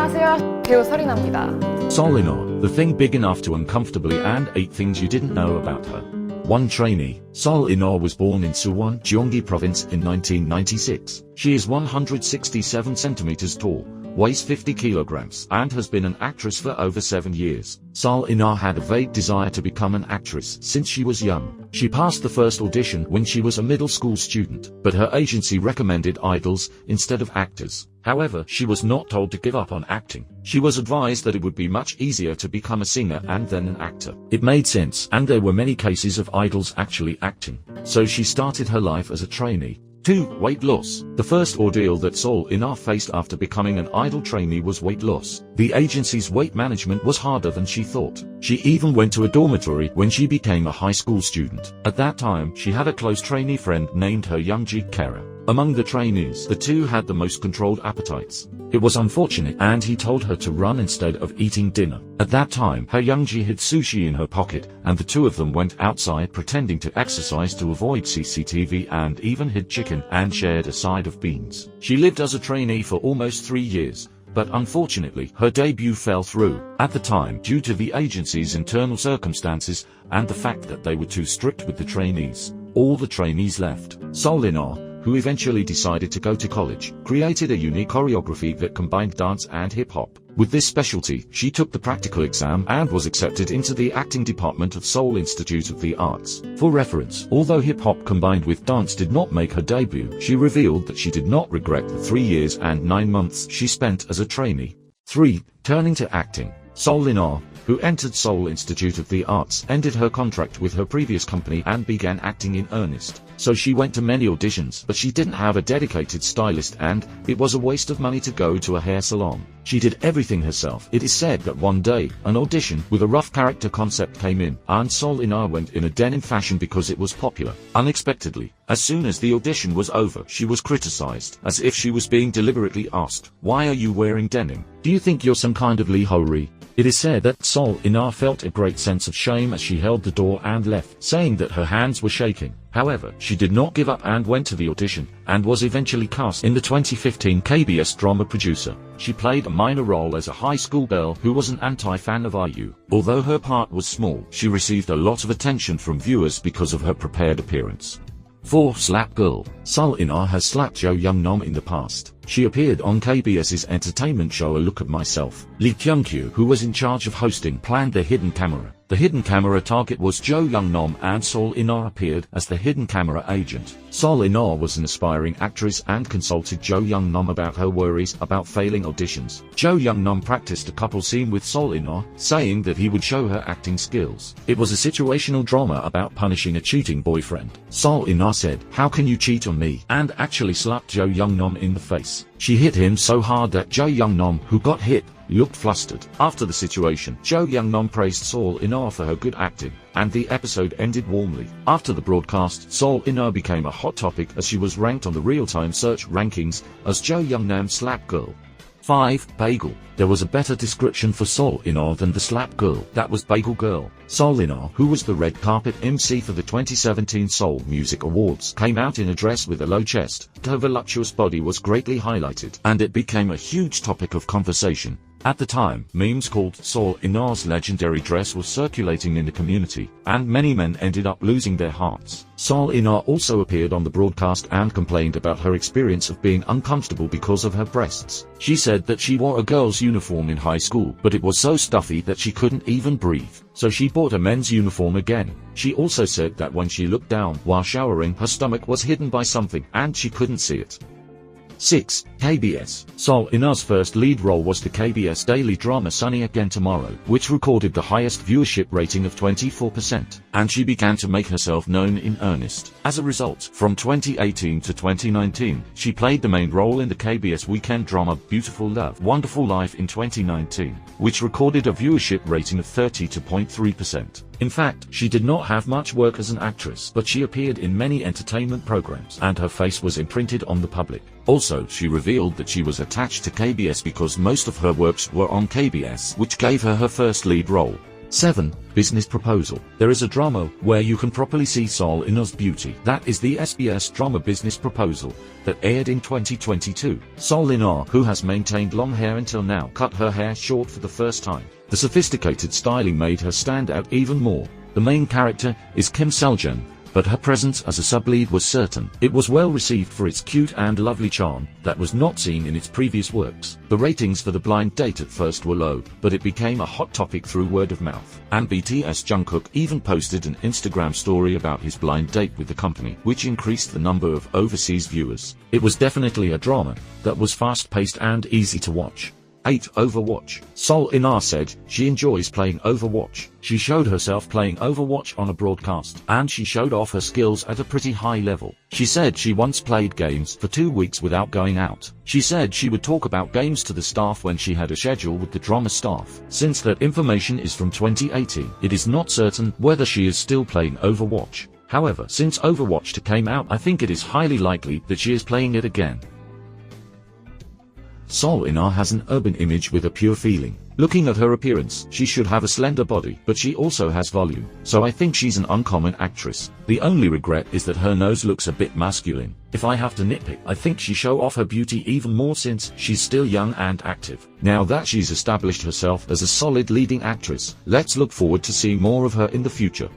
안녕하세요. 배우 서리나입니다. Sol In-aw, the thing big enough to uncomfortably and 8 things you didn't know about her. 1 trainee. Sol In-aw was born in Suwon, Gyeonggi Province in 1996. She is 167 centimeters tall, weighs 50 kilograms, and has been an actress for over 7 years. Sol In-aw had a vague desire to become an actress since she was young. She passed the first audition when she was a middle school student, but her agency recommended idols instead of actors. However, she was not told to give up on acting. She was advised that it would be much easier to become a singer and then an actor. It made sense, and there were many cases of idols actually acting. So she started her life as a trainee. 2. Weight loss. The first ordeal that Sol In-aw faced after becoming an idol trainee was weight loss. The agency's weight management was harder than she thought. She even went to a dormitory when she became a high school student. At that time, she had a close trainee friend named Her Young-ji Kara. Among the trainees, the two had the most controlled appetites. It was unfortunate, and he told her to run instead of eating dinner. At that time, Her Young-ji hid sushi in her pocket, and the two of them went outside pretending to exercise to avoid CCTV and even hid chicken and shared a side of beans. She lived as a trainee for almost 3 years. But unfortunately, her debut fell through. At the time, due to the agency's internal circumstances and the fact that they were too strict with the trainees, all the trainees left. Sol In-aw, who eventually decided to go to college, created a unique choreography that combined dance and hip-hop. With this specialty, she took the practical exam and was accepted into the acting department of Seoul Institute of the Arts. For reference, although hip-hop combined with dance did not make her debut, she revealed that she did not regret the 3 years and 9 months she spent as a trainee. 3. Turning to acting. Sol In-aw, who entered Seoul Institute of the Arts, ended her contract with her previous company and began acting in earnest. So she went to many auditions, but she didn't have a dedicated stylist and it was a waste of money to go to a hair salon. She did everything herself. It is said that one day, an audition with a rough character concept came in, and Sol In-aw went in a denim fashion because it was popular. Unexpectedly, as soon as the audition was over, she was criticized, as if she was being deliberately asked, "Why are you wearing denim? Do you think you're some kind of Lee Ho-ri?" It is said that Sol In-aw felt a great sense of shame as she held the door and left, saying that her hands were shaking. However, she did not give up and went to the audition, and was eventually cast in the 2015 KBS drama Producer. She played a minor role as a high school girl who was an anti-fan of IU. Although her part was small, she received a lot of attention from viewers because of her prepared appearance. 4. Slap Girl. Sol In-aw has slapped Jo Young-nam in the past. She appeared on KBS's entertainment show A Look at Myself. Lee Kyung-kyu, who was in charge of hosting, planned the hidden camera. The hidden camera target was Jo Young-nam, and Sol In-aw appeared as the hidden camera agent. Sol In-aw was an aspiring actress and consulted Jo Young-nam about her worries about failing auditions. Jo Young-nam practiced a couple scene with Sol In-aw, saying that he would show her acting skills. It was a situational drama about punishing a cheating boyfriend. Sol In-aw said, "How can you cheat on me?" and actually slapped Jo Young-nam in the face. She hit him so hard that Jo Young-nam, who got hit, looked flustered. After the situation, Jo Young-nam praised Sol In-aw for her good acting, and the episode ended warmly. After the broadcast, Sol In-aw became a hot topic as she was ranked on the real-time search rankings as Jo Young-nam's slap girl. 5. Bagel. There was a better description for Sol In-aw than the slap girl. That was Bagel Girl. Sol In-aw, who was the red carpet MC for the 2017 Seoul Music Awards, came out in a dress with a low chest. Her voluptuous body was greatly highlighted, and it became a huge topic of conversation. At the time, memes called Sol In-aw's legendary dress was circulating in the community, and many men ended up losing their hearts. Sol In-aw also appeared on the broadcast and complained about her experience of being uncomfortable because of her breasts. She said that she wore a girl's uniform in high school, but it was so stuffy that she couldn't even breathe. So she bought a men's uniform again. She also said that when she looked down while showering, her stomach was hidden by something, and she couldn't see it. 6. KBS. Sol In-aw's first lead role was the KBS daily drama Sunny Again Tomorrow, which recorded the highest viewership rating of 24%, and she began to make herself known in earnest. As a result, from 2018 to 2019, she played the main role in the KBS weekend drama Beautiful Love, Wonderful Life in 2019, which recorded a viewership rating of 32.3%. In fact, she did not have much work as an actress, but she appeared in many entertainment programs, and her face was imprinted on the public. Also, she revealed that she was attached to KBS because most of her works were on KBS, which gave her her first lead role. 7. Business Proposal. There is a drama where you can properly see Sol Inar's beauty. That is the SBS drama Business Proposal that aired in 2022. Sol Inar, who has maintained long hair until now, cut her hair short for the first time. The sophisticated styling made her stand out even more. The main character is Kim Seljan, but her presence as a sub-lead was certain. It was well received for its cute and lovely charm that was not seen in its previous works. The ratings for The Blind Date at first were low, but it became a hot topic through word of mouth. And BTS Jungkook even posted an Instagram story about his blind date with the company, which increased the number of overseas viewers. It was definitely a drama that was fast-paced and easy to watch. 8. Overwatch. Sol Inar said she enjoys playing Overwatch. She showed herself playing Overwatch on a broadcast, and she showed off her skills at a pretty high level. She said she once played games for 2 weeks without going out. She said she would talk about games to the staff when she had a schedule with the drama staff. Since that information is from 2018, it is not certain whether she is still playing Overwatch. However, since Overwatch came out, I think it is highly likely that she is playing it again. Sol Inar has an urban image with a pure feeling. Looking at her appearance, she should have a slender body, but she also has volume, so I think she's an uncommon actress. The only regret is that her nose looks a bit masculine. If I have to nitpick, I think she show off her beauty even more since she's still young and active. Now that she's established herself as a solid leading actress, let's look forward to seeing more of her in the future.